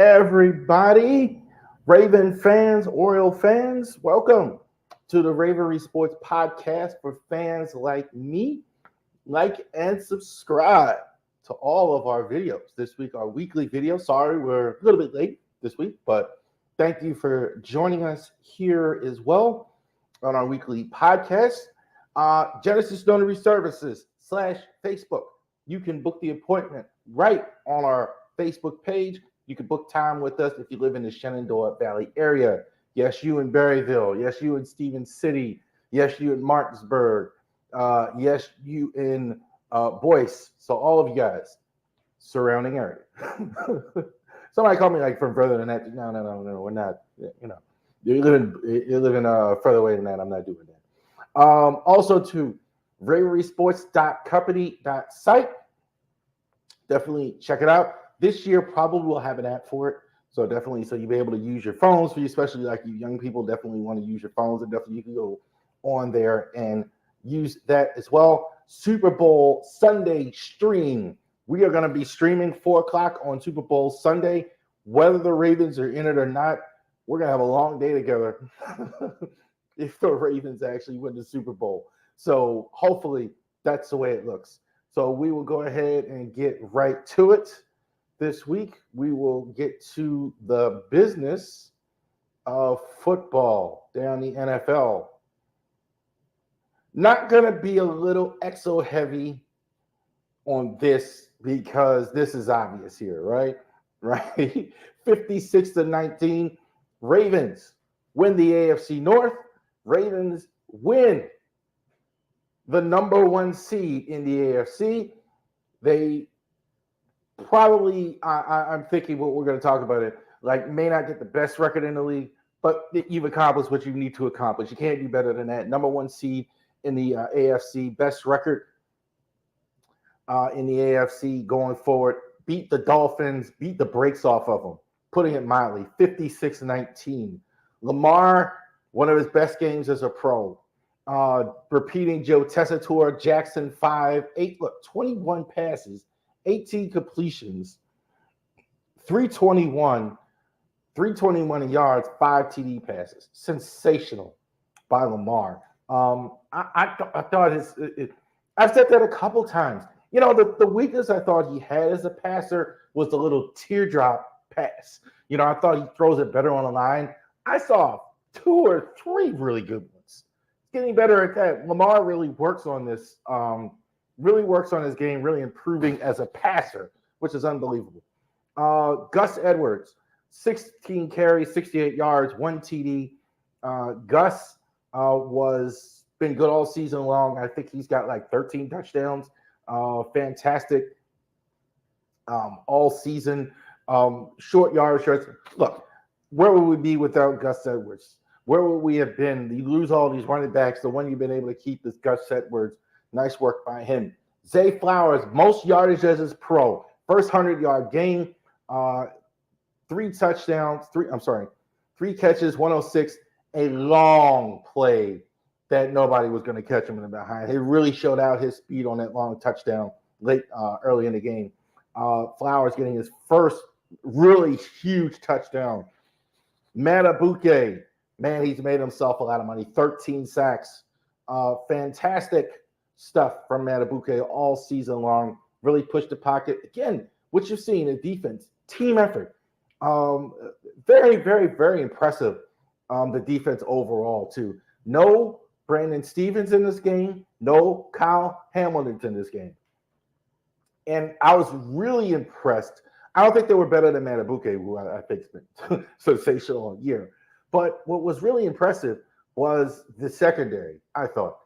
everybody? Raven fans, Oriole fans, welcome to the Ravery Sports podcast for fans like me. Like and subscribe to all of our videos. This week, our weekly video. Sorry, we're a little bit late this week, but thank you for joining us here as well on our weekly podcast. Genesis Notary Services / Facebook. You can book the appointment right on our Facebook page. You can book time with us if you live in the Shenandoah Valley area. Yes, you in Berryville. Yes, you in Stevens City. Yes, you in Martinsburg. Yes, you in Boyce. So all of you guys, surrounding area. Somebody called me like from further than that. No, we're not. You know, you're living further away than that. I'm not doing that. Also to ravorisports.company.site. Definitely check it out. This year probably will have an app for it. So definitely, so you'll be able to use your phones for you, especially like you young people definitely want to use your phones, and definitely you can go on there and use that as well. Super Bowl Sunday stream. We are going to be streaming 4:00 on Super Bowl Sunday. Whether the Ravens are in it or not, we're going to have a long day together if the Ravens actually win the Super Bowl. So hopefully that's the way it looks. So we will go ahead and get right to it. This week, we will get to the business of football down the NFL. Not going to be a little exo heavy on this because this is obvious here, right? Right? 56-19. Ravens win the AFC North. Ravens win the number one seed in the AFC. They probably, I'm thinking what we're going to talk about it, like may not get the best record in the league, but you've accomplished what you need to accomplish. You can't do better than that. Number one seed in the AFC, best record in the AFC going forward. Beat the Dolphins, beat the brakes off of them, putting it mildly, 56-19. Lamar, one of his best games as a pro. Repeating Joe Tessitore, Jackson 21 passes, 18 completions, 321 yards, 5 TD passes. Sensational by Lamar. I thought I've said that a couple times. You know, the weakness I thought he had as a passer was the little teardrop pass. You know, I thought he throws it better on the line. I saw 2 or 3 really good ones. Getting better at that. Lamar really works on this. Really works on his game, really improving as a passer, which is unbelievable. Gus Edwards, 16 carries, 68 yards, 1 TD. Gus was been good all season long. I think he's got like 13 touchdowns. Fantastic all season. Short yardage. Look, where would we be without Gus Edwards? Where would we have been? You lose all these running backs. The one you've been able to keep is Gus Edwards. Nice work by him. Zay Flowers, most yardage as his pro. First 100-yard game. 3 touchdowns. 3 catches, 106. A long play that nobody was going to catch him in the behind. He really showed out his speed on that long touchdown early in the game. Flowers getting his first really huge touchdown. Matabuke, man, he's made himself a lot of money. 13 sacks. Fantastic stuff from Matabuke all season long. Really pushed the pocket. Again, what you've seen in defense, team effort. Very, very, very impressive. The defense overall, too. No Brandon Stevens in this game. No Kyle Hamilton in this game. And I was really impressed. I don't think they were better than Matabuke, who I think's been sensational all year. But what was really impressive was the secondary, I thought.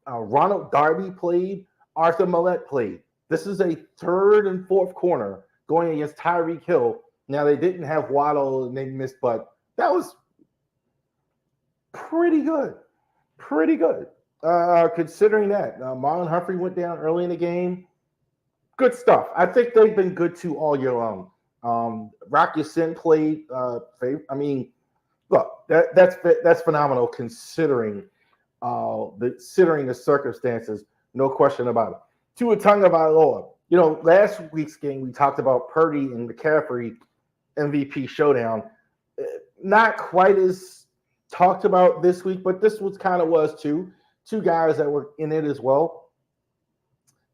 Ronald Darby played. Arthur Millette played. This is a 3rd and 4th corner going against Tyreek Hill. Now, they didn't have Waddle and they missed, but that was pretty good. Pretty good. Considering that. Marlon Humphrey went down early in the game. Good stuff. I think they've been good, too, all year long. Rock Ya-Sin played. Look, that's phenomenal considering the circumstances. No question about it. Tua Tagovailoa. You know, last week's game we talked about Purdy and McCaffrey MVP showdown. Not quite as talked about this week, but this was kind of was too. Two guys that were in it as well.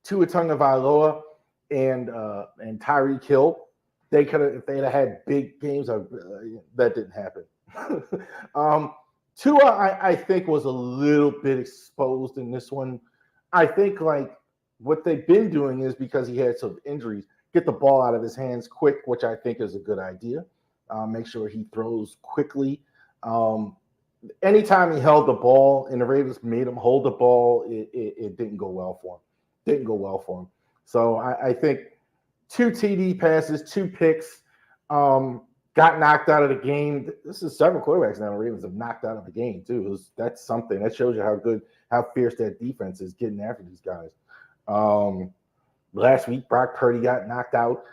Tua Tagovailoa and Tyreek Hill. They could have if they'd have had big games. That didn't happen. Tua, I think, was a little bit exposed in this one. I think like what they've been doing is because he had some injuries, get the ball out of his hands quick, which I think is a good idea. Make sure he throws quickly. Anytime he held the ball and the Ravens made him hold the ball, it didn't go well for him. Didn't go well for him. So I think two TD passes, two picks, got knocked out of the game. This is several quarterbacks now the Ravens have knocked out of the game too. That's something. That shows you how fierce that defense is getting after these guys. Last week, Brock Purdy got knocked out,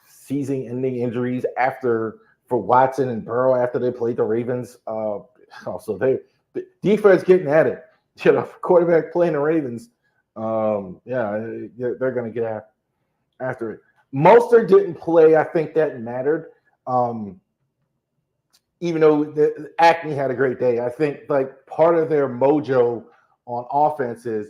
season-ending injuries for Watson and Burrow after they played the Ravens. So the defense getting at it. Quarterback playing the Ravens. They're going to get after it. Mostert didn't play. I think that mattered. Even though Acme had a great day, I think like part of their mojo on offense is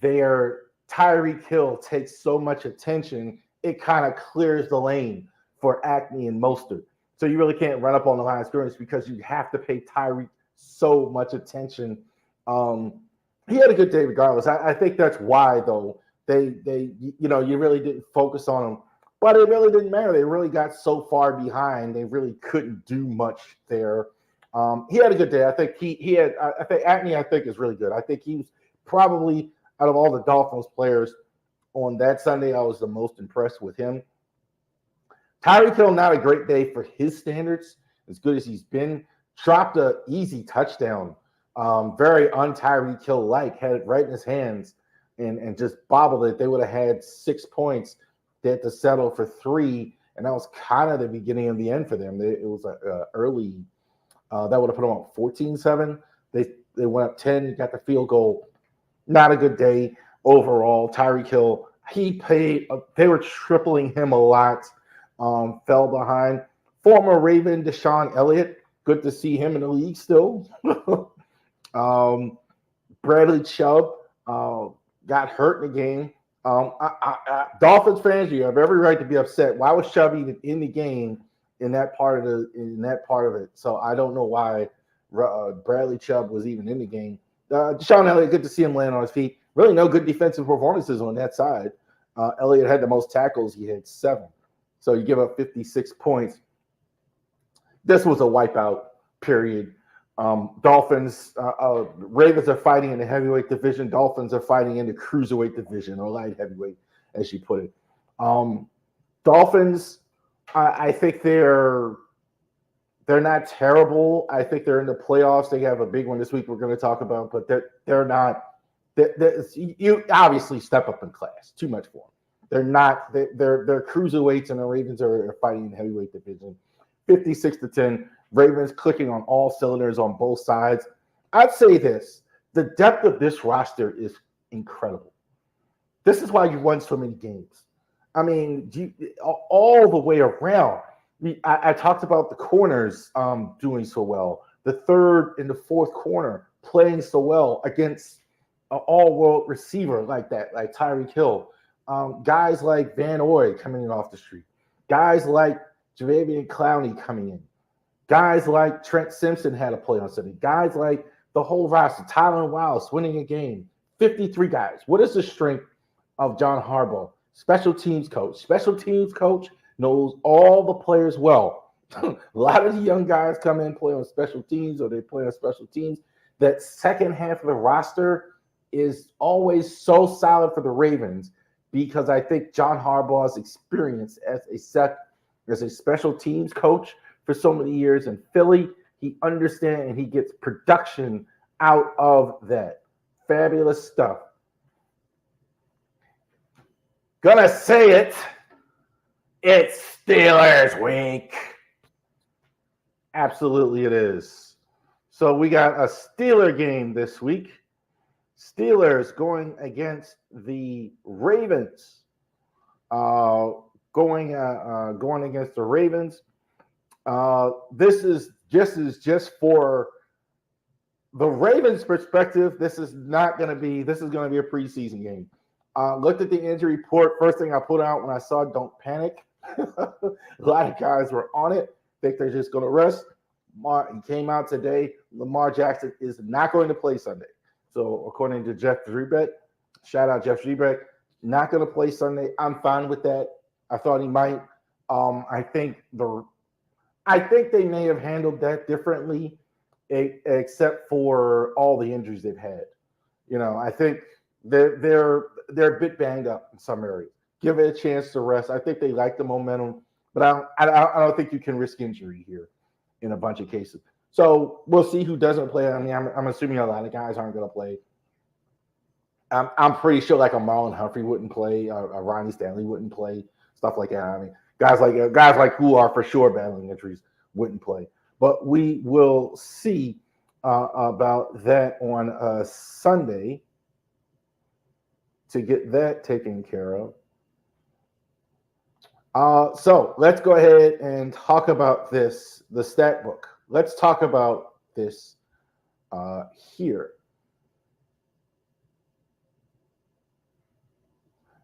their Tyreek Hill takes so much attention, it kind of clears the lane for Acme and Mostert. So you really can't run up on the line of scrimmage because you have to pay Tyreek so much attention. He had a good day regardless. I think that's why though they you really didn't focus on him, but it really didn't matter. They really got so far behind they really couldn't do much there. He had a good day. I think he had. I think Acme is really good. I think he was probably out of all the Dolphins players on that Sunday, I was the most impressed with him. Tyreek Hill, not a great day for his standards, as good as he's been. Dropped an easy touchdown. Very un-Tyreek Hill-like, had it right in his hands and just bobbled it. They would have had 6 points. They had to settle for 3, and that was kind of the beginning of the end for them. It was early. That would have put them up 14-7. They went up 10, got the field goal. Not a good day overall. Tyreek Hill, they were tripling him a lot. Fell behind. Former Raven Deshaun Elliott, good to see him in the league still. Bradley Chubb got hurt in the game. Dolphins fans, you have every right to be upset. Why was Chubb even in the game in that part of it? So I don't know why Bradley Chubb was even in the game. Deshaun Elliott, good to see him land on his feet. Really no good defensive performances on that side. Elliott had the most tackles. He had 7. So you give up 56 points. This was a wipeout, period. Dolphins, Ravens are fighting in the heavyweight division. Dolphins are fighting in the cruiserweight division, or light heavyweight, as you put it. Dolphins, I think they're not terrible. I think they're in the playoffs. They have a big one this week we're going to talk about, but they're not. You obviously step up in class. Too much for them. They're not. They're cruiserweights, and the Ravens are fighting in the heavyweight division. 56-10. Ravens clicking on all cylinders on both sides. I'd say this: the depth of this roster is incredible. This is why you won so many games. I mean, all the way around. I talked about the corners doing so well. The third and the fourth corner playing so well against an all-world receiver like that, like Tyreek Hill. Guys like Van Oy coming in off the street. Guys like Jadeveon Clowney coming in. Guys like Trent Simpson had a play on Sunday. Guys like the whole roster. Tyler Wiles winning a game. 53 guys. What is the strength of John Harbaugh? Special teams coach. Special teams coach knows all the players well. A lot of the young guys come in, play on special teams, or they play on special teams. That second half of the roster is always so solid for the Ravens because I think John Harbaugh's experience as a special teams coach for so many years in Philly, he understands and he gets production out of that. Fabulous stuff. Gonna say it. It's Steelers week. Absolutely it is. So we got a Steeler game this week. Steelers going against the Ravens. Going against the Ravens. This is just for the Ravens' perspective. This is going to be a preseason game. Looked at the injury report. First thing I put out when I saw "Don't panic." A lot of guys were on it. Think they're just going to rest. He came out today. Lamar Jackson is not going to play Sunday. So according to Jeff Zrebeck, shout out Jeff Zrebeck, not going to play Sunday. I'm fine with that. I thought he might. I think they may have handled that differently, except for all the injuries they've had. I think they're a bit banged up in some areas. Give it a chance to rest. I think they like the momentum, but I don't think you can risk injury here in a bunch of cases. So we'll see who doesn't play. I mean, I'm assuming a lot of guys aren't going to play. I'm pretty sure like a Marlon Humphrey wouldn't play, a Ronnie Stanley wouldn't play, stuff like that. I mean, guys like who are for sure battling injuries wouldn't play. But we will see about that on Sunday to get that taken care of. So let's go ahead and talk about this, the stat book. Let's talk about this here.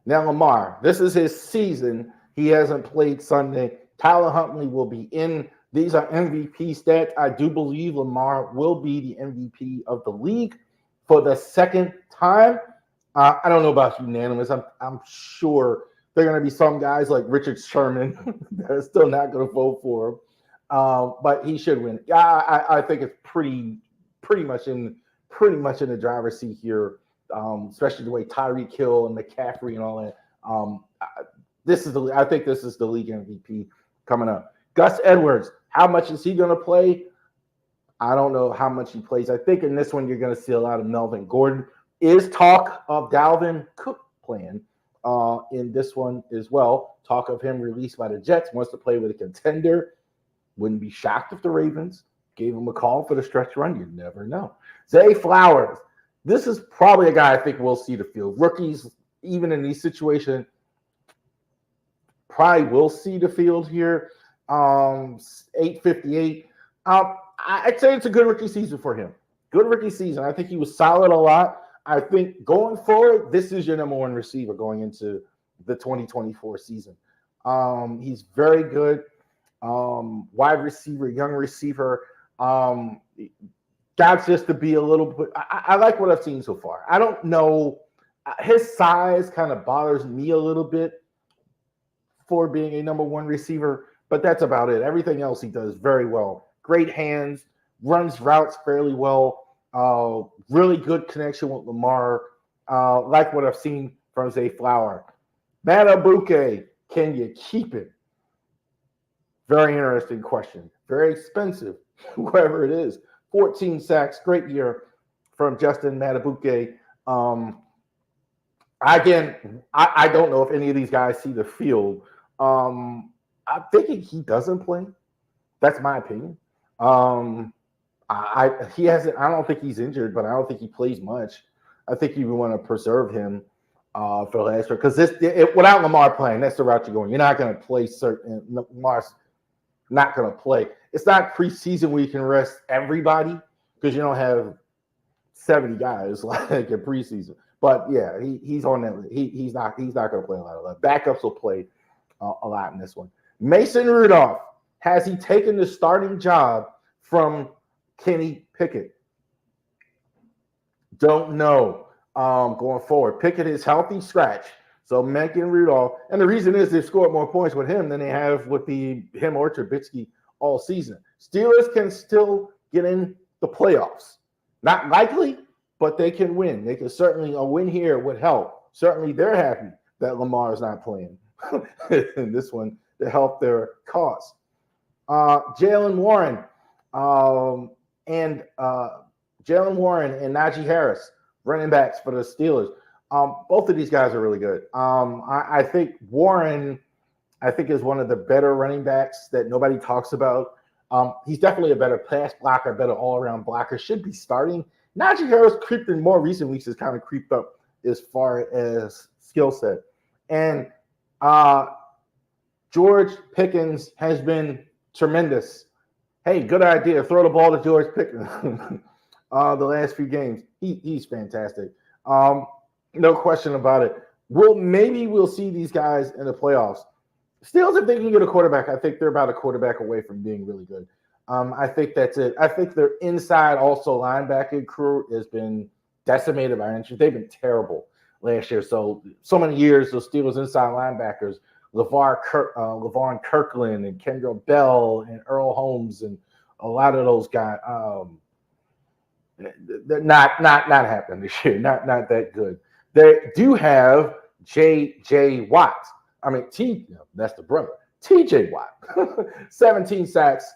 Now, Lamar, this is his season. He hasn't played Sunday. Tyler Huntley will be in. These are MVP stats. I do believe Lamar will be the MVP of the league for the second time. I don't know about unanimous. I'm sure there are going to be some guys like Richard Sherman that are still not going to vote for him. But he should win. I think it's pretty much in the driver's seat here, especially the way Tyreek Hill and McCaffrey and all that. I think this is the league MVP coming up. Gus Edwards, how much is he going to play? I don't know how much he plays. I think in this one you're going to see a lot of Melvin Gordon. Is talk of Dalvin Cook playing in this one as well. Talk of him released by the Jets, wants to play with a contender. Wouldn't be shocked if the Ravens gave him a call for the stretch run. You never know. Zay Flowers. This is probably a guy I think we'll see the field. Rookies, even in these situations, probably will see the field here. 858. I'd say it's a good rookie season for him. Good rookie season. I think he was solid a lot. I think going forward, this is your number one receiver going into the 2024 season. He's very good. Wide receiver, young receiver. Got just to be a little bit. I like what I've seen so far. I don't know. His size kind of bothers me a little bit for being a number one receiver, but that's about it. Everything else he does very well. Great hands, runs routes fairly well. Really good connection with Lamar. Like what I've seen from Zay Flower. Matabuke, can you keep it? Very interesting question. Very expensive, whoever it is. 14 sacks, great year from Justin Matabuke. Again, I don't know if any of these guys see the field. I'm thinking he doesn't play. That's my opinion. He hasn't. I don't think he's injured, but I don't think he plays much. I think you want to preserve him for last year because without Lamar playing, that's the route you're going. You're not going to play certain. Lamar's not going to play. It's not preseason where you can rest everybody because you don't have 70 guys like in preseason. But yeah, he's on that. He's not going to play a lot of that. Backups will play a lot in this one. Mason Rudolph, has he taken the starting job from Kenny Pickett? Don't know. Going forward, Pickett is healthy scratch. So Mason Rudolph, and the reason is they've scored more points with him than they have with him or Trubisky all season. Steelers can still get in the playoffs. Not likely, but they can win. They can certainly, a win here would help. Certainly they're happy that Lamar is not playing in this one to help their cause. Jalen Warren and Najee Harris, running backs for the Steelers. Both of these guys are really good. I think Warren, is one of the better running backs that nobody talks about. He's definitely a better pass blocker, better all-around blocker. Should be starting. Najee Harris creeped in more recent weeks, has kind of creeped up as far as skill set. And George Pickens has been tremendous. Hey, good idea. Throw the ball to George Pickens. The last few games, he's fantastic. No question about it. Maybe we'll see these guys in the playoffs. Steelers, if they can get a quarterback, I think they're about a quarterback away from being really good. I think that's it. I think their inside also linebacker crew has been decimated by injuries. They've been terrible last year. So many years, those Steelers inside linebackers, LeVon Kirkland and Kendrell Bell and Earl Holmes and a lot of those guys. They're not happening this year. Not that good. They do have J.J. Watt. I mean, that's the brother. T.J. Watt, 17 sacks.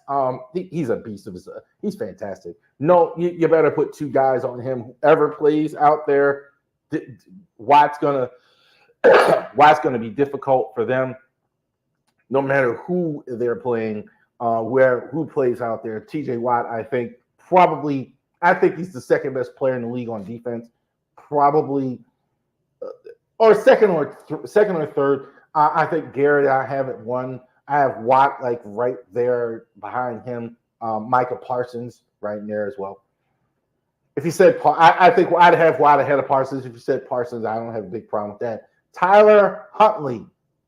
He's a beast of his. He's fantastic. No, you better put two guys on him. Whoever plays out there, Watt's gonna be difficult for them. No matter who they're playing, who plays out there. T.J. Watt, I think he's the second best player in the league on defense. Probably, or second or third. I think Garrett, I have it one. I have Watt like right there behind him. Micah Parsons right in there as well. If you said, I think I'd have Watt ahead of Parsons. If you said Parsons, I don't have a big problem with that. Tyler Huntley.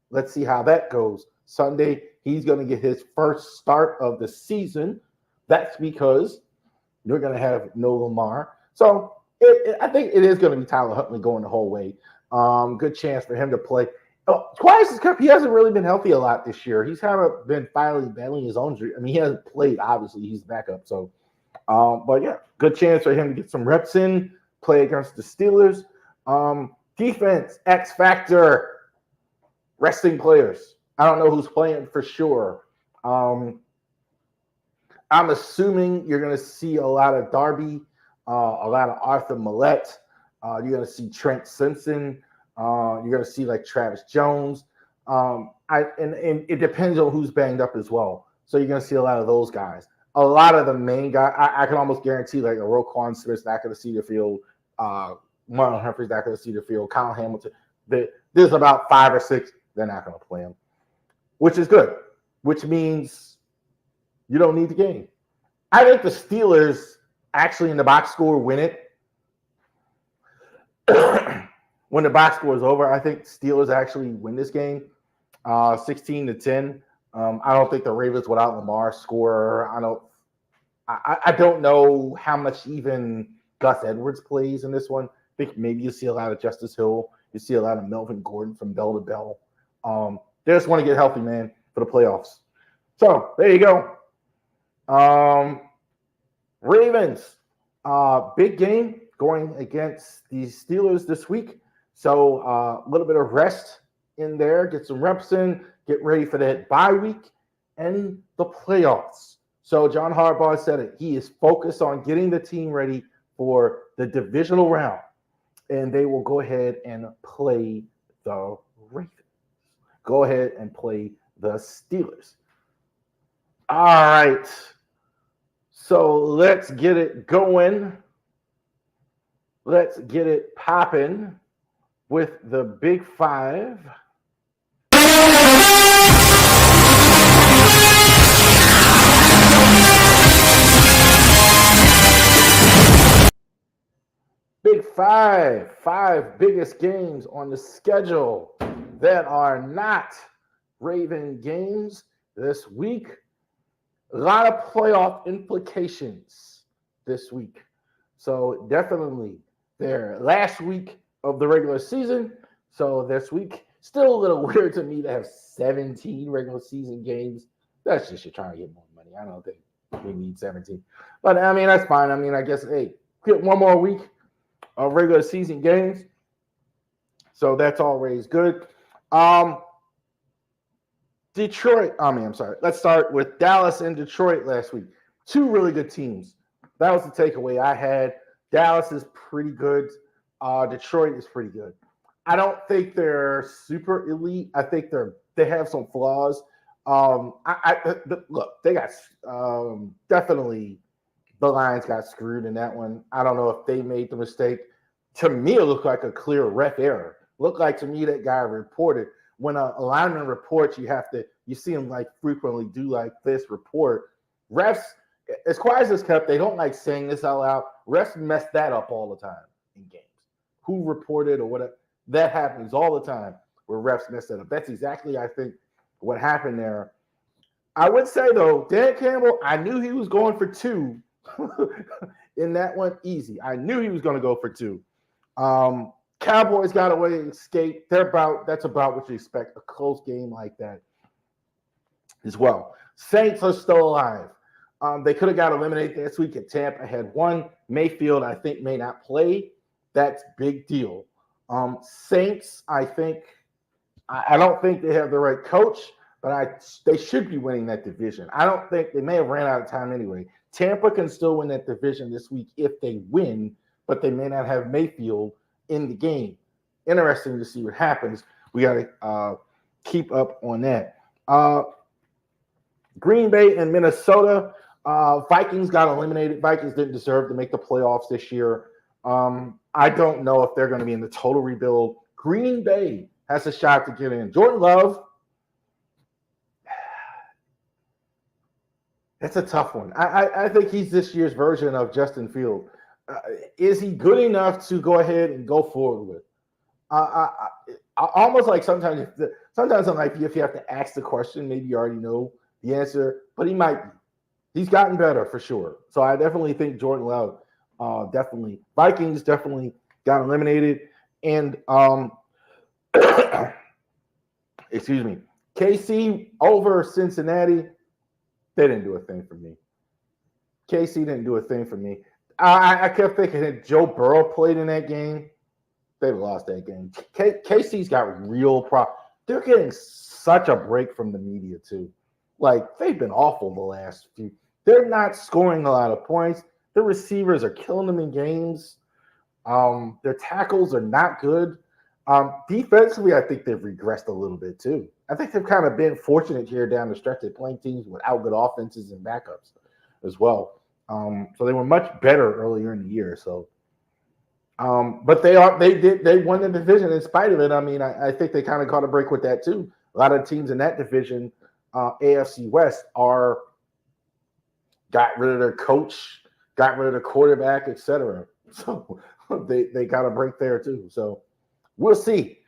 Let's see how that goes. Sunday, he's going to get his first start of the season. That's because you're going to have no Lamar. So I think it is going to be Tyler Huntley going the whole way. Good chance for him to play. Twice he hasn't really been healthy a lot this year. He's kind of been finally battling his own injury. I mean, he hasn't played, obviously. He's backup. So, but yeah, good chance for him to get some reps in, play against the Steelers. Defense, X Factor, resting players. I don't know who's playing for sure. I'm assuming you're going to see a lot of Darby, a lot of Arthur Millette. You're going to see Trent Simpson. You're going to see like Travis Jones. And it depends on who's banged up as well. So you're going to see a lot of those guys. A lot of the main guys, I can almost guarantee like a Roquan Smith's not going to see the field. Marlon Humphrey's not going to see the field. Kyle Hamilton. There's about 5 or 6. They're not going to play him, which is good, which means you don't need the game. I think the Steelers actually in the box score win it. When the box score is over, I think Steelers actually win this game, 16-10. I don't think the Ravens without Lamar score. I don't know how much even Gus Edwards plays in this one. I think maybe you see a lot of Justice Hill. You see a lot of Melvin Gordon from bell to bell. They just want to get healthy, man, for the playoffs. So there you go. Ravens, big game going against the Steelers this week. So a little bit of rest in there, get some reps in, get ready for that bye week and the playoffs. So John Harbaugh said it. He is focused on getting the team ready for the divisional round, and they will go ahead and play the Ravens. Go ahead and play the Steelers. All right. So let's get it going. Let's get it popping with the Big Five. Big Five. 5 biggest games on the schedule that are not Raven games this week. A lot of playoff implications this week. So definitely their last week of the regular season. So this week, still a little weird to me to have 17 regular season games. That's just you're trying to get more money. I don't think we need 17. But I mean, that's fine. I mean, I guess, hey, get one more week of regular season games. So that's always good. Detroit. I'm sorry. Let's start with Dallas and Detroit last week. 2 really good teams. That was the takeaway I had. Dallas is pretty good. Detroit is pretty good. I don't think they're super elite. I think they have some flaws. Look, they got definitely the Lions got screwed in that one. I don't know if they made the mistake. To me, it looked like a clear ref error. Looked like to me that guy reported. When a lineman reports, you have you see them like frequently do like this report. Refs, as quiet as it's kept, they don't like saying this out loud. Refs mess that up all the time in games. Who reported or whatever. That happens all the time where refs mess that up. That's exactly, I think, what happened there. I would say, though, Dan Campbell, I knew he was going for 2 in that one easy. I knew he was going to go for 2. Cowboys got away and escaped. That's about what you expect, a close game like that as well. Saints are still alive. They could have got eliminated this week at Tampa. Had one. Mayfield, I think, may not play. That's big deal. Saints, I don't think they have the right coach, but they should be winning that division. I don't think they may have ran out of time anyway. Tampa can still win that division this week if they win, but they may not have Mayfield in the game. Interesting to see what happens. We got to keep up on that. Green Bay and Minnesota. Vikings got eliminated. Vikings didn't deserve to make the playoffs this year. I don't know if they're going to be in the total rebuild. Green Bay has a shot to get in. Jordan Love, that's a tough one. I think he's this year's version of Justin Fields. Is he good enough to go ahead and go forward with? Almost like sometimes in life, if you have to ask the question, maybe you already know the answer, but he might be. He's gotten better for sure. So I definitely think Jordan Love, definitely. Vikings definitely got eliminated. And excuse me, KC over Cincinnati, they didn't do a thing for me. KC didn't do a thing for me. I kept thinking that Joe Burrow played in that game. They lost that game. KC's got real problems. They're getting such a break from the media, too. Like, they've been awful the last few. They're not scoring a lot of points. The receivers are killing them in games. Their tackles are not good. Defensively, I think they've regressed a little bit, too. I think they've kind of been fortunate here down the stretch. They're playing teams without good offenses and backups as well. So they were much better earlier in the year. So, but they won the division in spite of it. I mean, I think they kind of caught a break with that, too. A lot of teams in that division, AFC West, got rid of their coach, got rid of the quarterback, etc. So they got a break there too. So we'll see.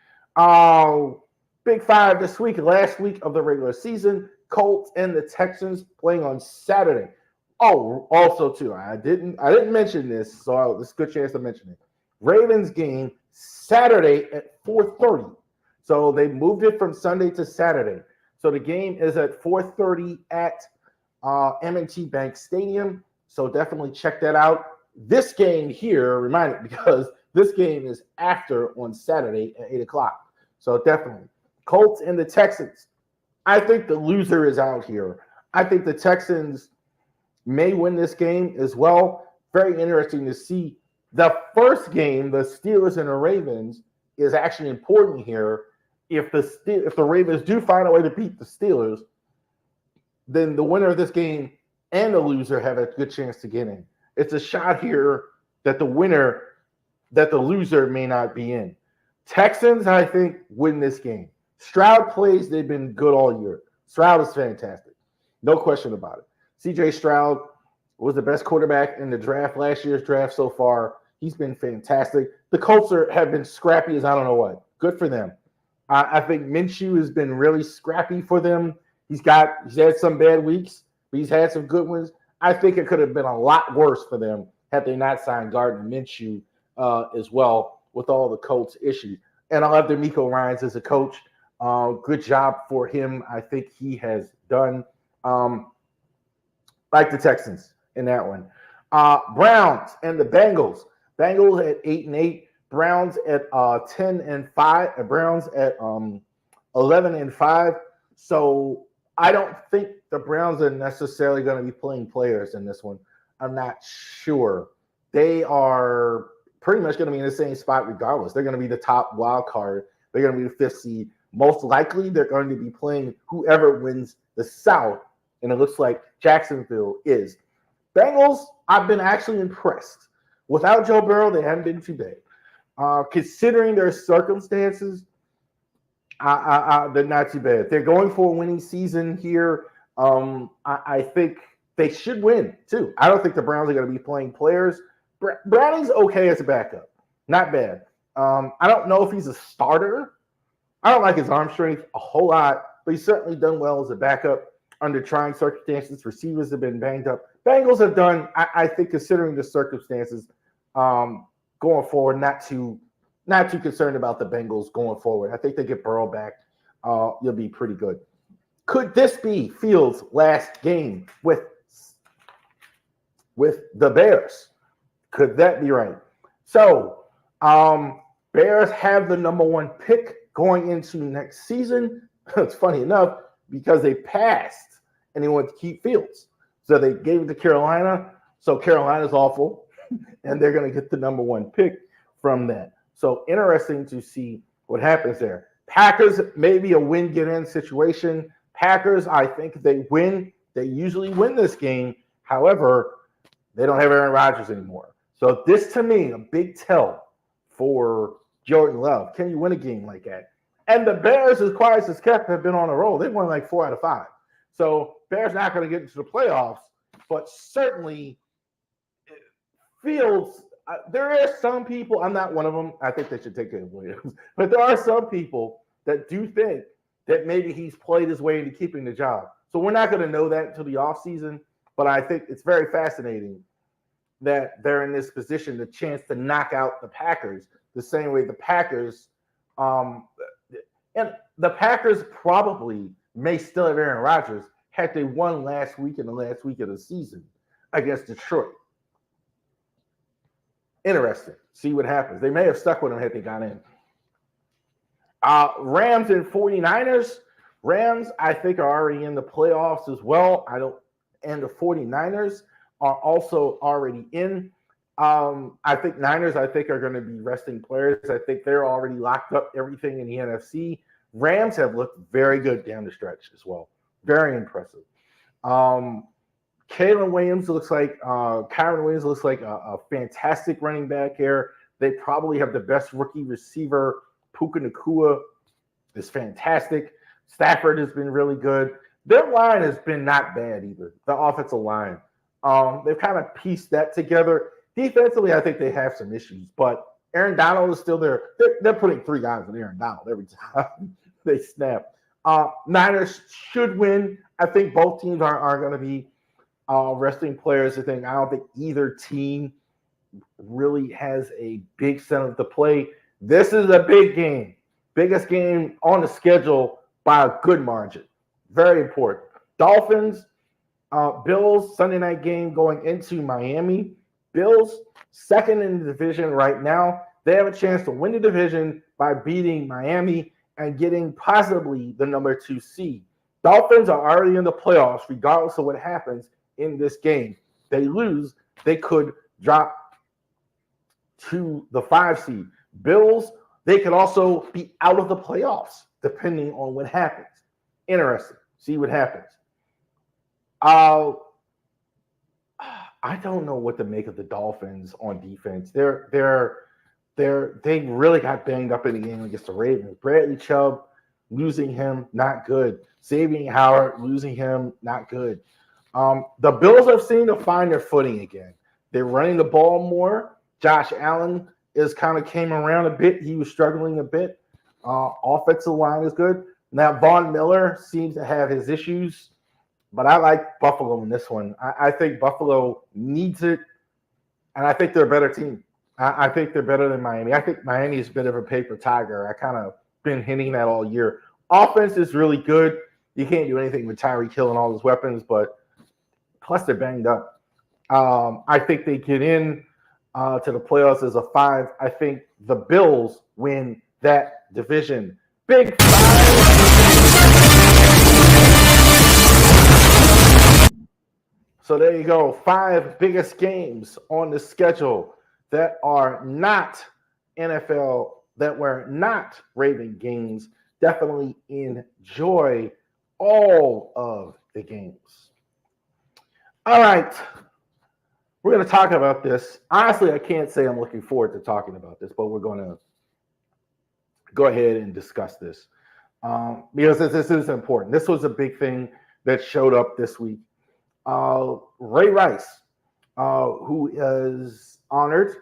Big Five this week, last week of the regular season. Colts and the Texans playing on Saturday. Oh, also too, I didn't mention this, so it's a good chance to mention it. Ravens game Saturday at 4:30. So they moved it from Sunday to Saturday. So the game is at 4:30 at M&T Bank Stadium. So definitely check that out. This game here, remind it, because this game is after on Saturday at 8 o'clock. So definitely. Colts and the Texans. I think the loser is out here. I think the Texans may win this game as well. Very interesting to see. The first game, the Steelers and the Ravens, is actually important here. If the Ravens do find a way to beat the Steelers, then the winner of this game and the loser have a good chance to get in. It's a shot here that the loser may not be in. Texans, I think, win this game. Stroud plays, they've been good all year. Stroud is fantastic. No question about it. CJ Stroud was the best quarterback in the draft, last year's draft so far. He's been fantastic. The Colts have been scrappy as I don't know what. Good for them. I think Minshew has been really scrappy for them. He's had some bad weeks, but he's had some good ones. I think it could have been a lot worse for them had they not signed Gardner Minshew as well with all the Colts issues. And I love DeMeco Ryans as a coach. Good job for him. I think he has done like the Texans in that one. Browns and the Bengals. Bengals at 8-8. Browns at 10-5. Browns at 11-5. So I don't think the Browns are necessarily going to be playing players in this one. I'm not sure. They are pretty much going to be in the same spot regardless. They're going to be the top wild card. They're going to be the 5th seed. Most likely, they're going to be playing whoever wins the South, and it looks like Jacksonville is. Bengals, I've been actually impressed. Without Joe Burrow, they haven't been too bad. Considering their circumstances, They're not too bad. They're going for a winning season here. I think they should win too. I don't think the Browns are going to be playing players. Browning's okay as a backup, not bad. I don't know if he's a starter. I don't like his arm strength a whole lot, but he's certainly done well as a backup under trying circumstances. Receivers have been banged up. Bengals have done, I think, considering the circumstances, going forward, not too concerned about the Bengals going forward. I think they get Burrow back. You'll be pretty good. Could this be Fields' last game with the Bears? Could that be right? So, Bears have the number 1 pick going into next season. It's funny enough because they passed and they wanted to keep Fields. So they gave it to Carolina. So Carolina's awful, and they're going to get the number 1 pick from that. So interesting to see what happens there. Packers, maybe a win get in situation. Packers, I think they win. They usually win this game. However, they don't have Aaron Rodgers anymore. So this, to me, a big tell for Jordan Love. Can you win a game like that? And the Bears, as quiet as kept, have been on a roll. They've won like 4 out of 5. So Bears not going to get into the playoffs, but certainly Fields. There are some people, I'm not one of them, I think they should take Caleb Williams, but there are some people that do think that maybe he's played his way into keeping the job. So we're not going to know that until the offseason, but I think it's very fascinating that they're in this position, the chance to knock out the Packers the same way the Packers, and the Packers probably may still have Aaron Rodgers had they won last week in the last week of the season against Detroit. Interesting. See what happens. They may have stuck with him had they got in. Rams and 49ers. Rams, I think, are already in the playoffs as well. And the 49ers are also already in. I think Niners, are going to be resting players. I think they're already locked up everything in the NFC. Rams have looked very good down the stretch as well. Very impressive. Kyron Williams looks like a fantastic running back here. They probably have the best rookie receiver. Puka Nacua is fantastic. Stafford has been really good. Their line has been not bad either. The offensive line. They've kind of pieced that together. Defensively, I think they have some issues, but Aaron Donald is still there. They're putting 3 guys with Aaron Donald every time they snap. Niners should win. I think both teams are going to be resting players. I don't think either team really has a big center to play. This is a big game. Biggest game on the schedule by a good margin. Very important. Dolphins, Bills, Sunday night game going into Miami. Bills, second in the division right now. They have a chance to win the division by beating Miami and getting possibly the number 2 seed. Dolphins are already in the playoffs, regardless of what happens in this game. They lose, they could drop to the 5 seed. Bills, they could also be out of the playoffs, depending on what happens. Interesting. See what happens. I don't know what to make of the Dolphins on defense. They really got banged up in the game against the Ravens. Bradley Chubb, losing him, not good. Xavier Howard, losing him, not good. The Bills have seemed to find their footing again. They're running the ball more. Josh Allen is kind of came around a bit. He was struggling a bit. Offensive line is good. Now, Von Miller seems to have his issues, but I like Buffalo in this one. I think Buffalo needs it, and I think they're a better team. I think they're better than Miami. I think Miami is a bit of a paper tiger. I kind of been hinting that all year. Offense is really good. You can't do anything with Tyreek Hill and all his weapons, but plus they're banged up. I think they get in to the playoffs as a 5. I think the Bills win that division. Big 5. So there you go. 5 biggest games on the schedule that are not NFL, that were not Raven games. Definitely enjoy all of the games. All right. We're going to talk about this. Honestly, I can't say I'm looking forward to talking about this, but we're going to go ahead and discuss this. because this is important. This was a big thing that showed up this week. Ray Rice, who is honored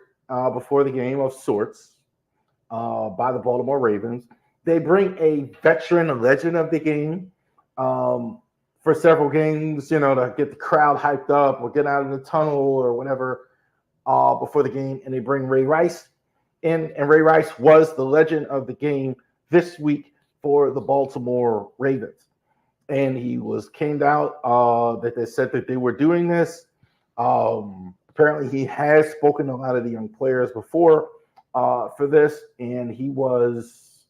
before the game of sorts by the Baltimore Ravens. They bring a veteran, a legend of the game, for several games, to get the crowd hyped up or get out of the tunnel or whatever before the game. And they bring Ray Rice in, and Ray Rice was the legend of the game this week for the Baltimore Ravens. And he came out that they said that they were doing this. Apparently, he has spoken to a lot of the young players before for this, and he was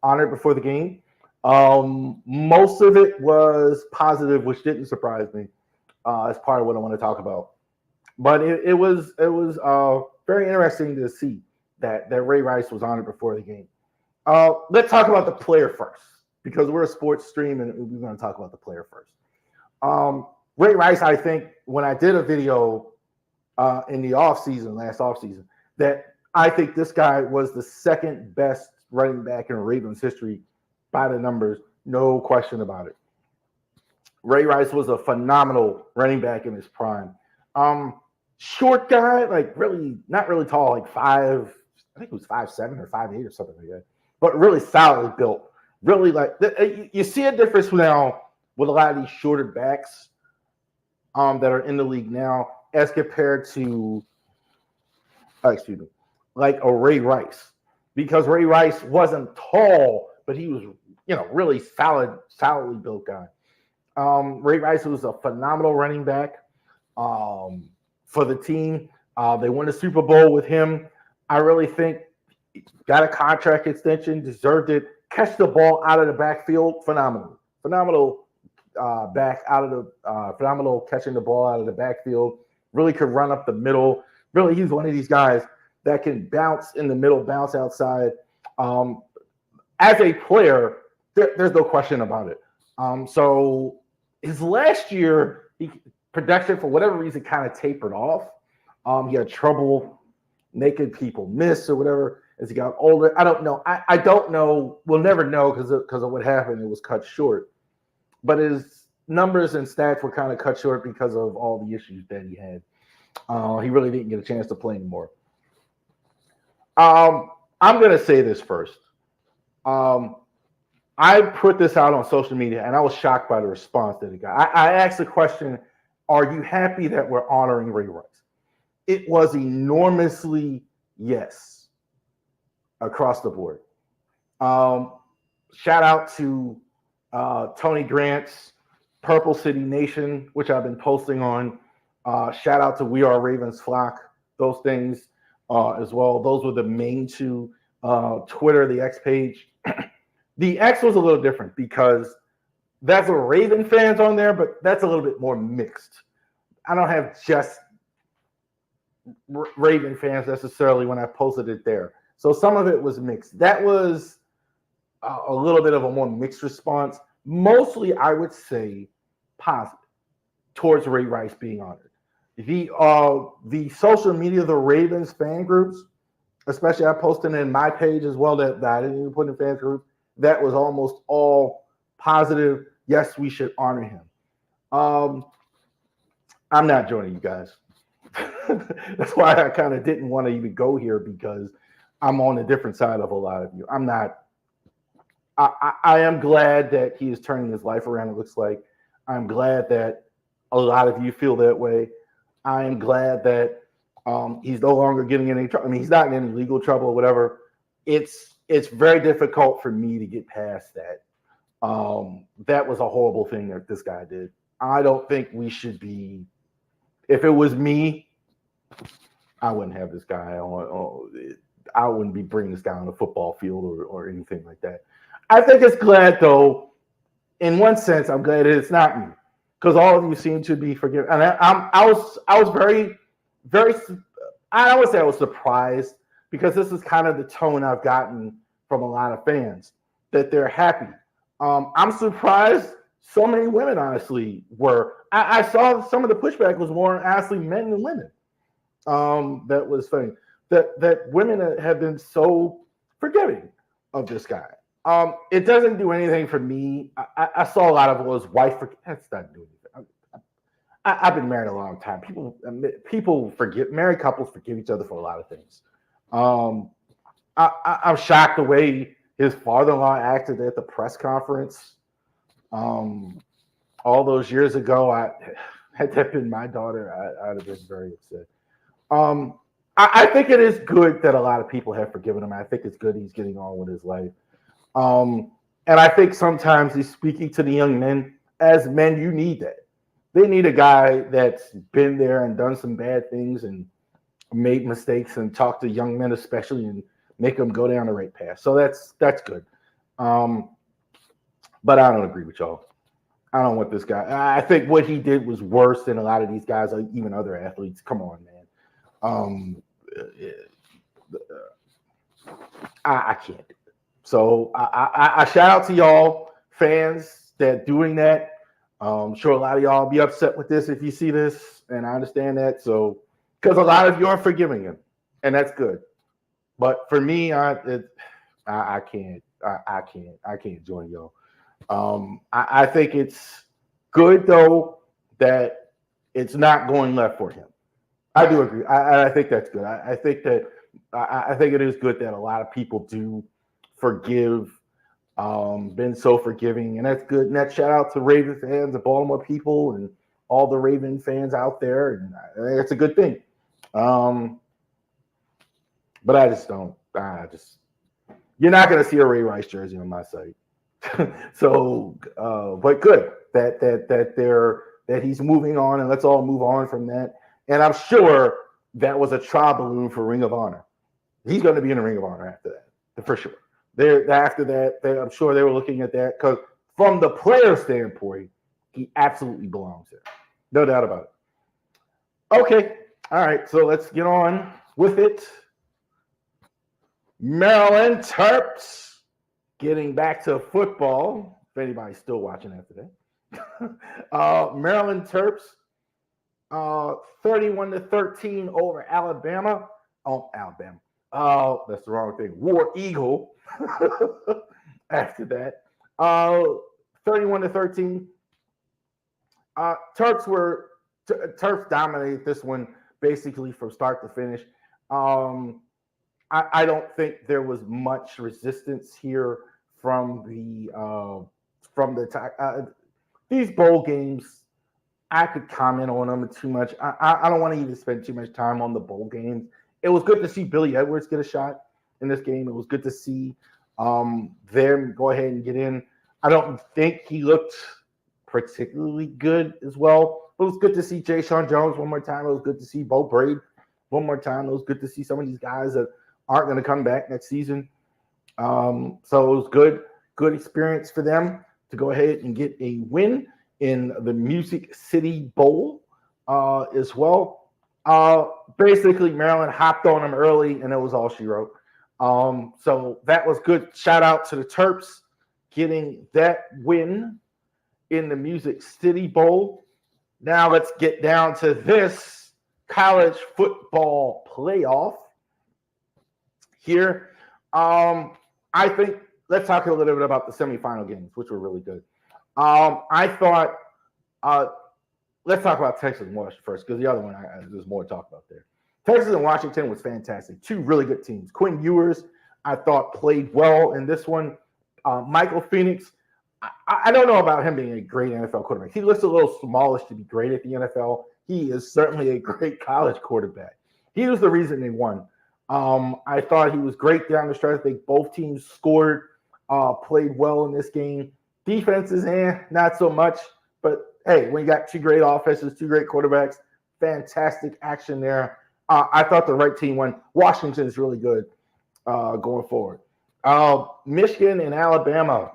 honored before the game. Most of it was positive, which didn't surprise me. As part of what I want to talk about. But it was very interesting to see that Ray Rice was honored before the game. Let's talk about the player first, because we're a sports stream and we're going to talk about the player first. Ray Rice, I think, when I did a video in the last offseason, that I think this guy was the second best running back in Ravens history by the numbers, no question about it. Ray Rice was a phenomenal running back in his prime. Short guy, like really not really tall, like I think it was 5'7" or 5'8" or something like that, but really solidly built. Really, like you see a difference now with a lot of these shorter backs that are in the league now as compared to like a Ray Rice, because Ray Rice wasn't tall, but he was really solidly built guy. Ray Rice was a phenomenal running back for the team. They won the Super Bowl with him. I really think got a contract extension, deserved it. Catch the ball out of the backfield, phenomenal back out of the phenomenal catching the ball out of the backfield. Really could run up the middle. Really, he's one of these guys that can bounce in the middle, bounce outside. As a player, there's no question about it. So his last year, production for whatever reason kind of tapered off. He had trouble making people miss or whatever as he got older. I don't know. I don't know. We'll never know because of what happened. It was cut short. But his numbers and stats were kind of cut short because of all the issues that he had. He really didn't get a chance to play anymore. I'm going to say this first. I put this out on social media, and I was shocked by the response that it got. I asked the question, are you happy that we're honoring Ray Rice? It was enormously yes across the board. Shout out to Tony Grant's Purple City Nation, which I've been posting on. Shout out to We Are Ravens Flock, those things as well. Those were the main two. Twitter, the X page. The X was a little different because that's a Raven fans on there, but that's a little bit more mixed. I don't have just Raven fans necessarily when I posted it there. So some of it was mixed. That was a little bit of a more mixed response. Mostly, I would say, positive towards Ray Rice being honored. The social media, the Ravens fan groups, especially I posted in my page as well that I didn't even put in fan group. That was almost all positive. Yes, we should honor him. I'm not joining you guys. That's why I kind of didn't want to even go here, because I'm on a different side of a lot of you. I'm not. I am glad that he is turning his life around, it looks like. I'm glad that a lot of you feel that way. I am glad that he's no longer getting in any trouble. I mean, he's not in any legal trouble or whatever. It's very difficult for me to get past that. That was a horrible thing that this guy did. I don't think we should be. If it was me, I wouldn't have this guy on. I wouldn't be bringing this guy on the football field or anything like that. I think it's glad, though. In one sense, I'm glad it's not me, because all of you seem to be forgiving. And I was very, very. I would say I was surprised, because this is kind of the tone I've gotten from a lot of fans, that they're happy. I'm surprised so many women, honestly, were. I saw some of the pushback was more honestly men than women. That was funny. That women have been so forgiving of this guy. It doesn't do anything for me. I saw a lot of his wife. That's not doing anything. I've been married a long time. People forget. Married couples forgive each other for a lot of things. Um, I'm shocked the way his father-in-law acted at the press conference. Um, all those years ago, had that been my daughter, I'd have been very upset. Um, I think it is good that a lot of people have forgiven him. I think it's good he's getting on with his life. And I think sometimes he's speaking to the young men. As men, you need that. They need a guy that's been there and done some bad things and made mistakes and talk to young men especially and make them go down the right path. So that's good. Um, but I don't agree with y'all. I don't want this guy. I think what he did was worse than a lot of these guys, like even other athletes. Come on, man. Um, I can't. So I shout out to y'all fans that doing that. I'm sure a lot of y'all be upset with this if you see this, and I understand that. So because a lot of you are forgiving him, and that's good. But for me, I can't. I can't join y'all. I think it's good though that it's not going left for him. I do agree. I think that's good. I think that I think it is good that a lot of people do forgive, been so forgiving, and that's good. And that shout out to Raven fans, the Baltimore people, and all the Raven fans out there, and I think it's a good thing. Um, but I just don't. I just you're not going to see a Ray Rice jersey on my site. So, but good that he's moving on, and let's all move on from that. And I'm sure that was a trial balloon for Ring of Honor. He's going to be in the Ring of Honor after that, for sure. After that, I'm sure they were looking at that because from the player standpoint, he absolutely belongs there, no doubt about it. Okay, all right, so let's get on with it. Maryland Terps getting back to football. If anybody's still watching after that, Maryland Terps. 31-13 over Alabama. Oh, Alabama. That's the wrong thing. War Eagle. After that, 31-13. Terps dominated this one basically from start to finish. I don't think there was much resistance here from these bowl games. I could comment on them too much. I don't want to even spend too much time on the bowl games. It was good to see Billy Edwards get a shot in this game. It was good to see them go ahead and get in. I don't think he looked particularly good as well. But it was good to see Jay Sean Jones one more time. It was good to see Bo Braid one more time. It was good to see some of these guys that aren't going to come back next season. So it was good experience for them to go ahead and get a win in the Music City Bowl as well. Basically, Maryland hopped on them early, and it was all she wrote. So that was good. Shout out to the Terps getting that win in the Music City Bowl. Now let's get down to this college football playoff here. I think let's talk a little bit about the semifinal games, which were really good. I thought, let's talk about Texas and Washington first, because the other one, there's more to talk about there. Texas and Washington was fantastic. Two really good teams. Quinn Ewers, I thought, played well in this one. Michael Phoenix, I don't know about him being a great NFL quarterback. He looks a little smallish to be great at the NFL. He is certainly a great college quarterback. He was the reason they won. I thought he was great down the stretch. I think both teams scored, played well in this game. Defenses, not so much. But, hey, when you got two great offenses, two great quarterbacks, fantastic action there. I thought the right team won. Washington is really good going forward. Michigan and Alabama.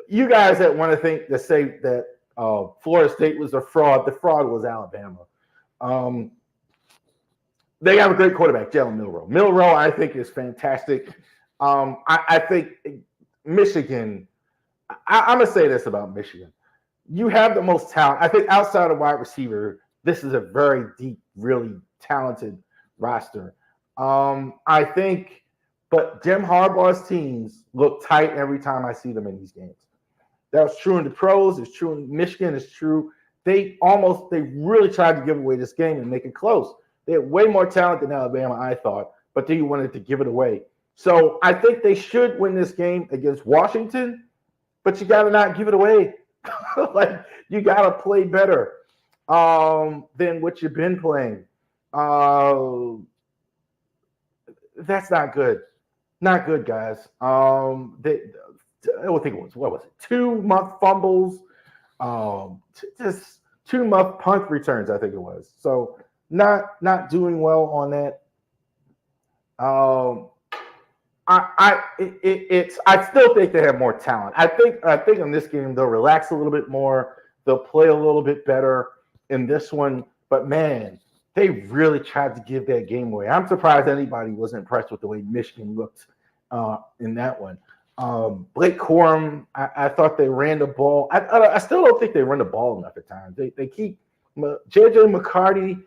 You guys that want to say that Florida State was a fraud, the fraud was Alabama. They have a great quarterback, Jalen Milroe. Milroe, I think, is fantastic. I think Michigan, I'm going to say this about Michigan. You have the most talent. I think outside of wide receiver, this is a very deep, really talented roster. I think But Jim Harbaugh's teams look tight every time I see them in these games. That was true in the pros. It's true in Michigan. It's true. They really tried to give away this game and make it close. They had way more talent than Alabama, I thought, but they wanted to give it away. So I think they should win this game against Washington, but you got to not give it away. Like, you got to play better than what you've been playing. That's not good. Not good, guys. I don't think it was, what was it, 2-month fumbles, just 2-month punt returns, I think it was. So not doing well on that. I still think they have more talent. I think in this game they'll relax a little bit more. They'll play a little bit better in this one. But man, they really tried to give that game away. I'm surprised anybody was impressed with the way Michigan looked in that one. Blake Corum, I thought they ran the ball. I still don't think they run the ball enough at times. They keep J.J. McCarty.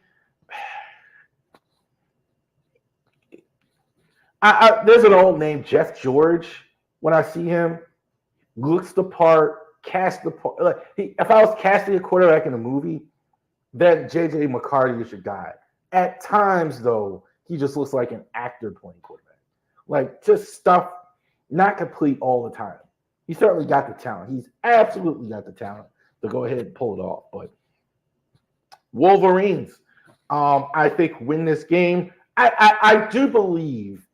There's an old name, Jeff George. When I see him, looks the part, casts the part. If I was casting a quarterback in a movie, then J.J. McCarty is your guy. At times, though, he just looks like an actor playing quarterback. Like, just stuff not complete all the time. He certainly got the talent. He's absolutely got the talent to go ahead and pull it off. But Wolverines, I think, win this game. I do believe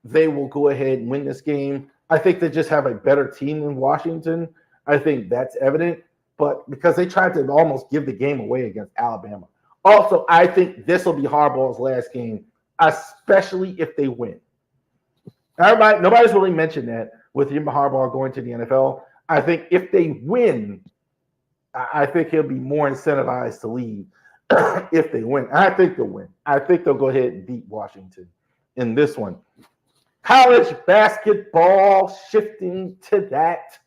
they will go ahead and win this game. I think they just have a better team than Washington. I think that's evident. But because they tried to almost give the game away against Alabama. Also, I think this will be Harbaugh's last game, especially if they win. Nobody's really mentioned that with Jim Harbaugh going to the NFL. I think if they win, I think he'll be more incentivized to leave if they win. I think they'll win. I think they'll go ahead and beat Washington in this one. College basketball, shifting to that.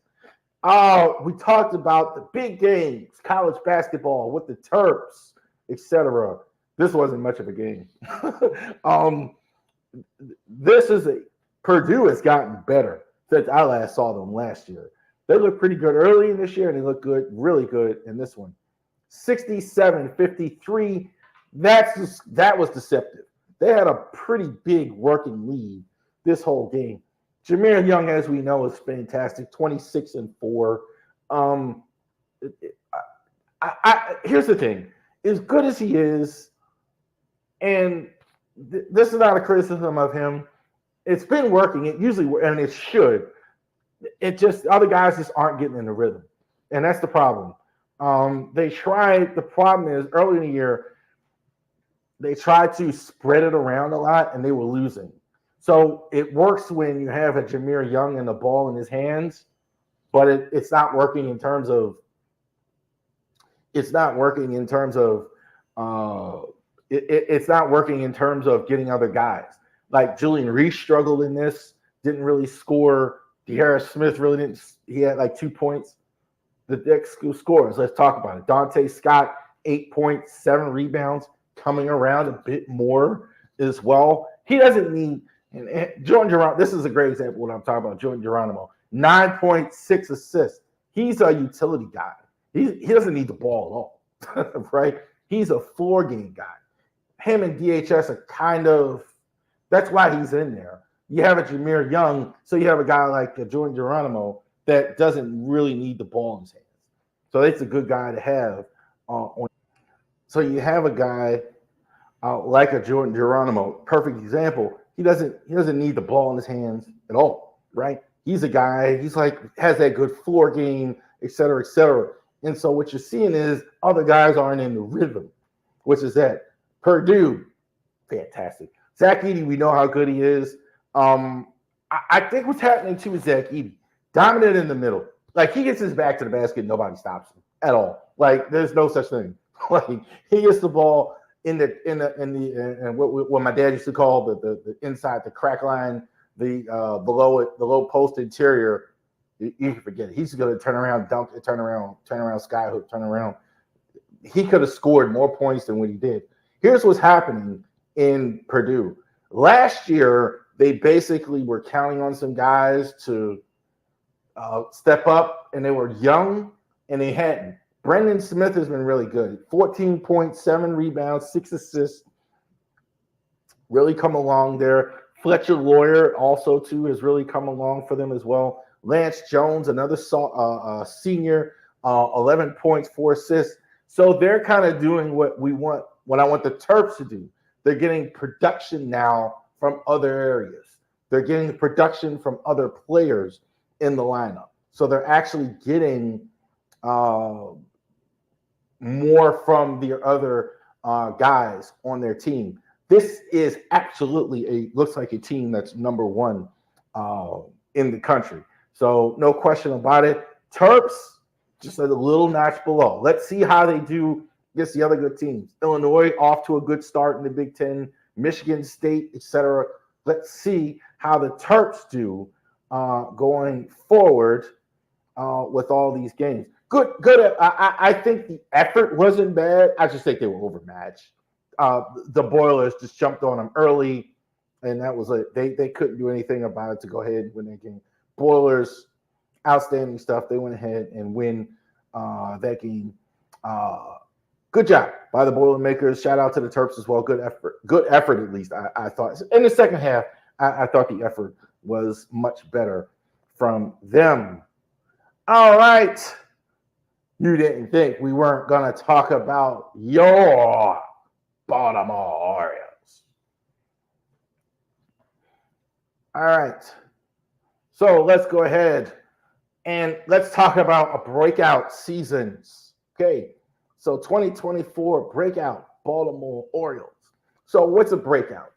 We talked about the big games, college basketball with the Terps, etc. This wasn't much of a game. Purdue has gotten better since I last saw them last year. They looked pretty good early in this year, and they look good, really good in this one. 67-53. That was deceptive. They had a pretty big working lead this whole game. Jameer Young, as we know, is fantastic. 26-4. Here's the thing: as good as he is, and this is not a criticism of him. It's been working. It usually, and it should. It just, other guys just aren't getting in the rhythm, and that's the problem. They tried. The problem is, early in the year, they tried to spread it around a lot, and they were losing. So it works when you have a Jameer Young and the ball in his hands, but it's not working in terms of. It's not working in terms of. It's not working in terms of getting other guys. Like Julian Reese struggled in this, didn't really score. De'Ara Smith really didn't. He had like 2 points. The next scores, let's talk about it. Dante Scott, 8 points, 7 rebounds, coming around a bit more as well. He doesn't need, and Jordan Geronimo, this is a great example of what I'm talking about. Jordan Geronimo, 9.6 assists. He's a utility guy. He doesn't need the ball at all, right? He's a floor game guy. Him and DHS are kind of, that's why he's in there. You have a Jameer Young, so you have a guy like Jordan Geronimo that doesn't really need the ball in his hands. So it's a good guy to have. So you have a guy like a Jordan Geronimo, perfect example. He doesn't need the ball in his hands at all, right? He's a guy, he's like, has that good floor game, et cetera, et cetera. And so what you're seeing is other guys aren't in the rhythm, which is that Purdue, fantastic. Zach Edey, we know how good he is. I think what's happening too is Zach Edey, dominant in the middle. Like, he gets his back to the basket, nobody stops him at all. Like, there's no such thing. Like, he gets the ball in what my dad used to call the inside the crack line, the low post interior. You can forget it. He's going to turn around, dunk it, turn around, skyhook, turn around. He could have scored more points than what he did. Here's what's happening in Purdue. Last year, they basically were counting on some guys to step up, and they were young, and they hadn't. Brendan Smith has been really good. 14.7 rebounds, 6 assists, really come along there. Fletcher Lawyer also too has really come along for them as well. Lance Jones, another senior, 11 points, 4 assists. So they're kind of doing what I want the Terps to do. They're getting production now from other areas. They're getting production from other players in the lineup. So they're actually getting more from the other guys on their team. This is absolutely looks like a team that's number one in the country. So no question about it. Terps just a little notch below. Let's see how they do against the other good teams. Illinois off to a good start in the Big Ten. Michigan State, etc. Let's see how the Terps do going forward with all these games. Good. I think the effort wasn't bad. I just think they were overmatched. The Boilers just jumped on them early, and that was it. They couldn't do anything about it to go ahead and win that game. Boilers, outstanding stuff. They went ahead and win that game. Good job by the Boilermakers. Shout out to the Terps as well. Good effort. Good effort, at least, I thought. In the second half, I thought the effort was much better from them. All right. You didn't think we weren't going to talk about your Baltimore Orioles. All right. So let's go ahead and let's talk about a breakout seasons. Okay. So 2024 breakout Baltimore Orioles. So what's a breakout?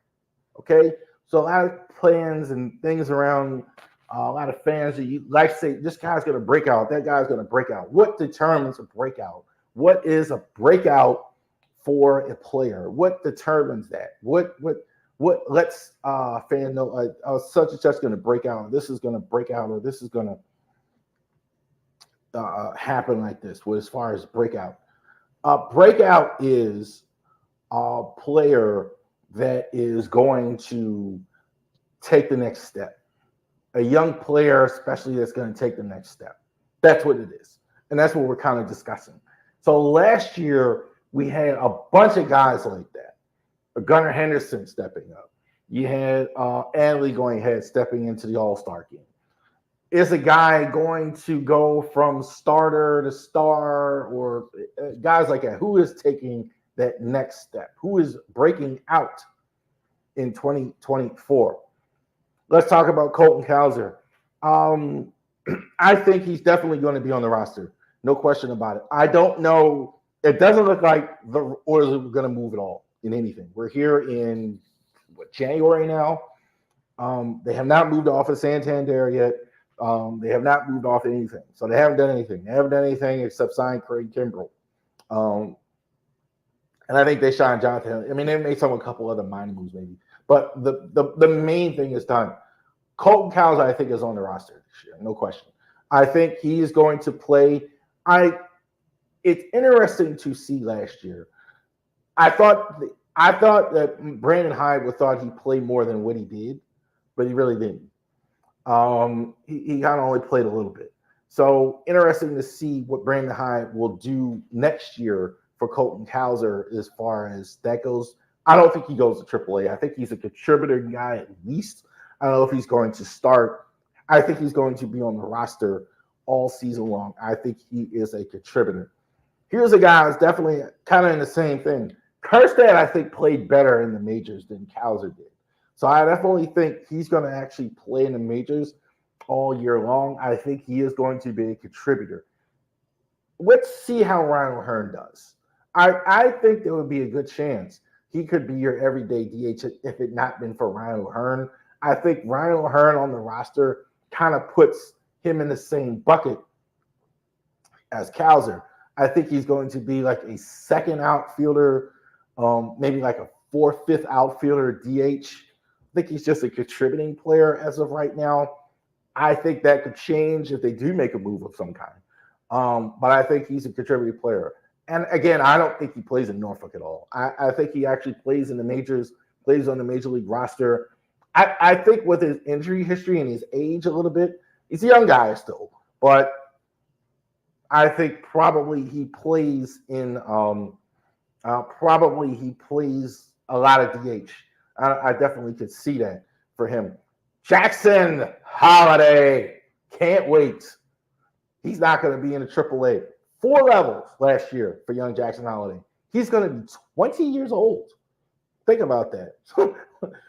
Okay. So a lot of plans and things around a lot of fans that you like say, this guy's going to break out, that guy's going to break out. What determines a breakout? What is a breakout for a player? What determines that? What lets fan know such and such going to break out, this is going to break out, or this is going to happen like this? Well, as far as breakout, breakout is a player that is going to take the next step. A young player, especially, that's going to take the next step. That's what it is. And that's what we're kind of discussing. So last year, we had a bunch of guys like that. Gunnar Henderson stepping up. You had Adley going ahead, stepping into the All-Star game. Is a guy going to go from starter to star, or guys like that? Who is taking that next step? Who is breaking out in 2024? Let's talk about Colton Cowser. I think he's definitely going to be on the roster. No question about it. I don't know. It doesn't look like the Orioles are going to move at all in anything. We're here in January now. They have not moved off of Santander yet. They have not moved off anything. So they haven't done anything. They haven't done anything except sign Craig Kimbrell. And I think they signed Jonathan. I mean, they made a couple other minor moves maybe. But the main thing is done. Colton Cowser, I think, is on the roster this year, no question. I think he is going to play. It's interesting to see last year. I thought that Brandon Hyde thought he played more than what he did, but he really didn't. He kind of only played a little bit. So interesting to see what Brandon Hyde will do next year for Colton Cowser as far as that goes. I don't think he goes to AAA. I think he's a contributor guy at least. I don't know if he's going to start. I think he's going to be on the roster all season long. I think he is a contributor. Here's a guy who's definitely kind of in the same thing. Kerstad, I think, played better in the majors than Cowser did. So I definitely think he's going to actually play in the majors all year long. I think he is going to be a contributor. Let's see how Ryan O'Hearn does. I think there would be a good chance he could be your everyday DH if it not been for Ryan O'Hearn. I think Ryan O'Hearn on the roster kind of puts him in the same bucket as Cowser. I think he's going to be like a second outfielder, maybe like a fourth, fifth outfielder DH. I think he's just a contributing player as of right now. I think that could change if they do make a move of some kind. But I think he's a contributing player. And again, I don't think he plays in Norfolk at all. I think he actually plays in the majors, plays on the major league roster. I think with his injury history and his age a little bit, he's a young guy still, but I think probably he plays a lot of DH. I definitely could see that for him. Jackson Holiday, can't wait. He's not going to be in the AAA. 4 levels last year for young Jackson Holiday. He's going to be 20 years old. Think about that.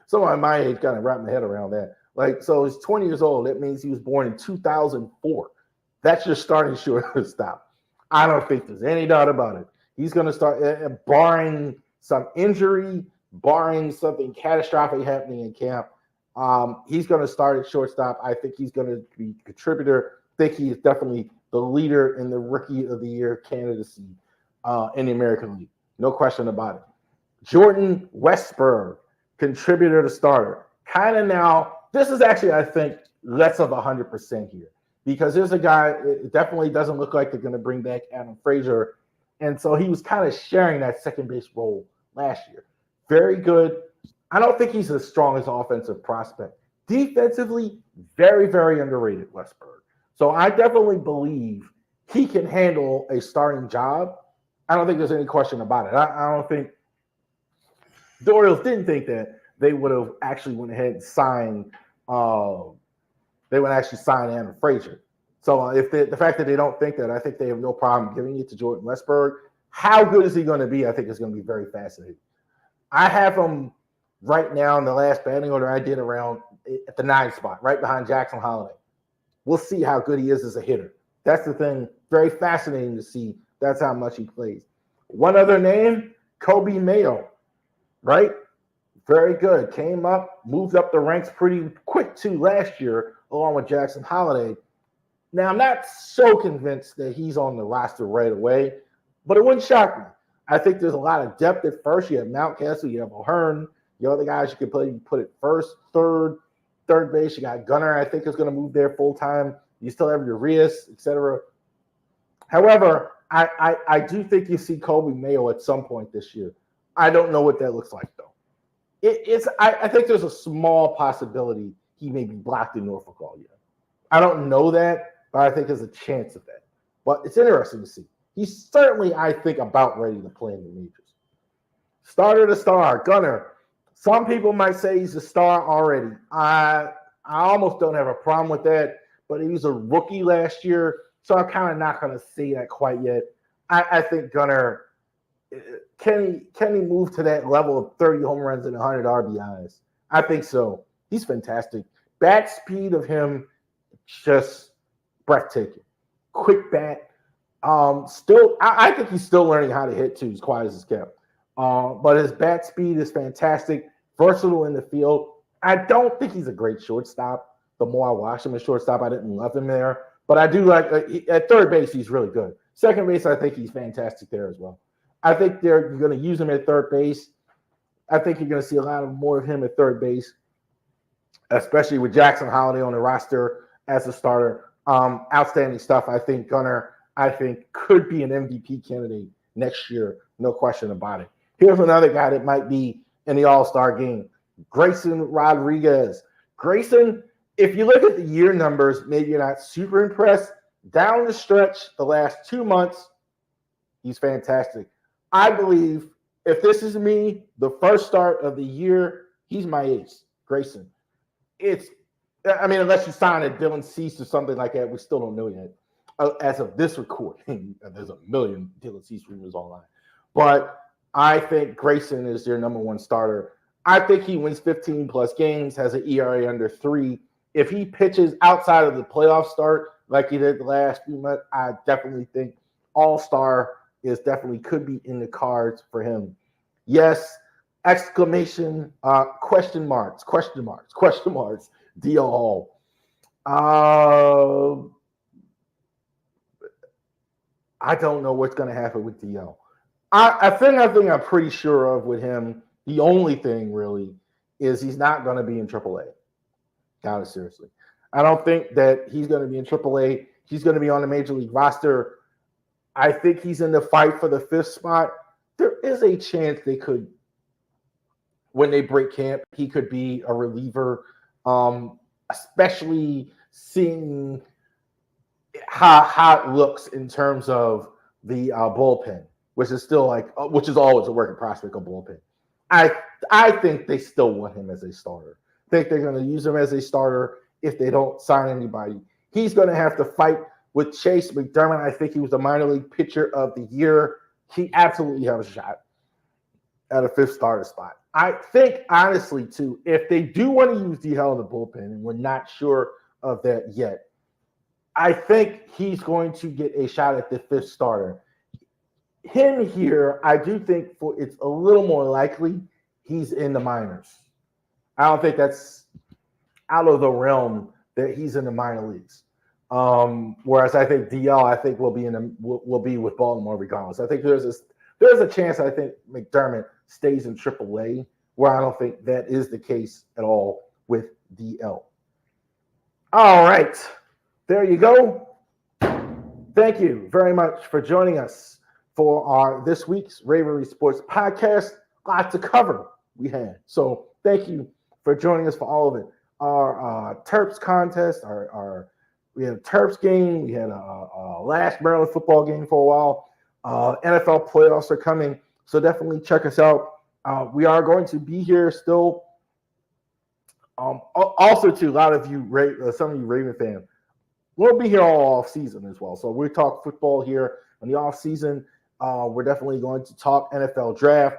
Someone my age kind of wrap my head around that. Like, so he's 20 years old. That means he was born in 2004. That's your starting shortstop. I don't think there's any doubt about it. He's going to start, barring some injury, barring something catastrophic happening in camp. He's going to start at shortstop. I think he's going to be a contributor. I think he is definitely the leader in the Rookie of the Year candidacy in the American League. No question about it. Jordan Westburg, contributor to starter. Kind of now, this is actually, I think, less of 100% here because there's a guy, it definitely doesn't look like they're going to bring back Adam Frazier. And so he was kind of sharing that second base role last year. Very good. I don't think he's the strongest offensive prospect. Defensively, very, very underrated, Westburg. So I definitely believe he can handle a starting job. I don't think there's any question about it. I don't think the Orioles didn't think that they would have actually went ahead and signed. They would actually sign Adam Frazier. So if the fact that they don't think that, I think they have no problem giving it to Jordan Westburg. How good is he going to be? I think it's going to be very fascinating. I have him right now in the last batting order I did around at the 9 spot, right behind Jackson Holiday. We'll see how good he is as a hitter. That's the thing. Very fascinating to see. That's how much he plays. One other name, Kobe Mayo, right? Very good. Came up, moved up the ranks pretty quick too last year, along with Jackson Holiday. Now, I'm not so convinced that he's on the roster right away, but it wouldn't shock me. I think there's a lot of depth at first. You have Mountcastle, you have O'Hearn, the other guys you can put it first, third base. You got Gunnar, I think, is going to move there full time. You still have Urias, etc. However, I do think you see Kobe Mayo at some point this year. I don't know what that looks like, though. I think there's a small possibility he may be blocked in Norfolk all year. I don't know that, but I think there's a chance of that. But it's interesting to see. He's certainly, I think, about ready to play in the majors. Starter to star, Gunnar. Some people might say he's a star already. I almost don't have a problem with that, but he was a rookie last year, so I'm kind of not going to say that quite yet. I think Gunnar, can he move to that level of 30 home runs and 100 RBIs? I think so. He's fantastic. Bat speed of him, just breathtaking. Quick bat. I think he's still learning how to hit too, as quiet as he's kept. But his bat speed is fantastic, versatile in the field. I don't think he's a great shortstop. The more I watched him at shortstop, I didn't love him there. But I do like at third base, he's really good. Second base, I think he's fantastic there as well. I think they're going to use him at third base. I think you're going to see a lot more of him at third base, especially with Jackson Holiday on the roster as a starter. Outstanding stuff. I think Gunnar, could be an MVP candidate next year. No question about it. Here's another guy that might be in the All-Star game. Grayson Rodriguez. Grayson, if you look at the year numbers, maybe you're not super impressed. Down the stretch, the last 2 months, he's fantastic. I believe if this is me, the first start of the year, he's my ace, Grayson. Unless you sign a Dylan Cease or something like that, we still don't know yet. As of this recording, there's a million Dylan Cease rumors online. But I think Grayson is their number one starter. I think he wins 15-plus games, has an ERA under 3. If he pitches outside of the playoff start like he did the last few months, I definitely think All-Star could be in the cards for him. Yes, exclamation, question marks, D.L. Hall. I don't know what's going to happen with DL. I think I'm pretty sure of with him. The only thing really is he's not going to be in AAA. Got it, seriously. I don't think that he's going to be in AAA. He's going to be on the major league roster. I think he's in the fight for the 5th spot. There is a chance they could when they break camp, he could be a reliever, especially seeing how it looks in terms of the bullpen, which is still which is always a working prospect of bullpen. I I think they still want him as a starter. I think they're going to use him as a starter if they don't sign anybody. He's going to have to fight with Chase McDermott. I think he was the minor league pitcher of the year. He absolutely has a shot at a fifth starter spot. I think, honestly, too, if they do want to use DL in the bullpen, and we're not sure of that yet, I think he's going to get a shot at the fifth starter. Him here, I do think it's a little more likely he's in the minors. I don't think that's out of the realm that he's in the minor leagues. Whereas I think DL, I think will be with Baltimore regardless. I think there's a chance I think McDermott stays in AAA, where I don't think that is the case at all with DL. All right, there you go. Thank you very much for joining us for our this week's Ravery Sports podcast. A lot to cover we had, so thank you for joining us for all of it. Our Terps contest, we had a Terps game, we had a last Maryland football game for a while. NFL playoffs are coming, so definitely check us out. We are going to be here still. Also, to a lot of you, some of you Raven fans, we'll be here all off season as well. So we talk football here in the off season. We're definitely going to talk NFL draft.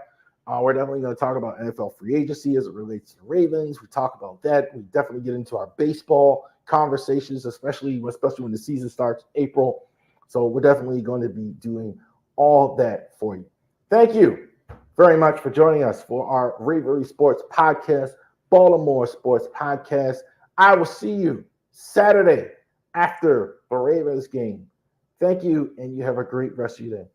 We're definitely going to talk about NFL free agency as it relates to the Ravens. We talk about that. We definitely get into our baseball conversations, especially when the season starts April. So we're definitely going to be doing all that for you. Thank you very much for joining us for our Ravery Sports podcast, Baltimore Sports podcast. I will see you Saturday after the Ravens game. Thank you, and you have a great rest of your day.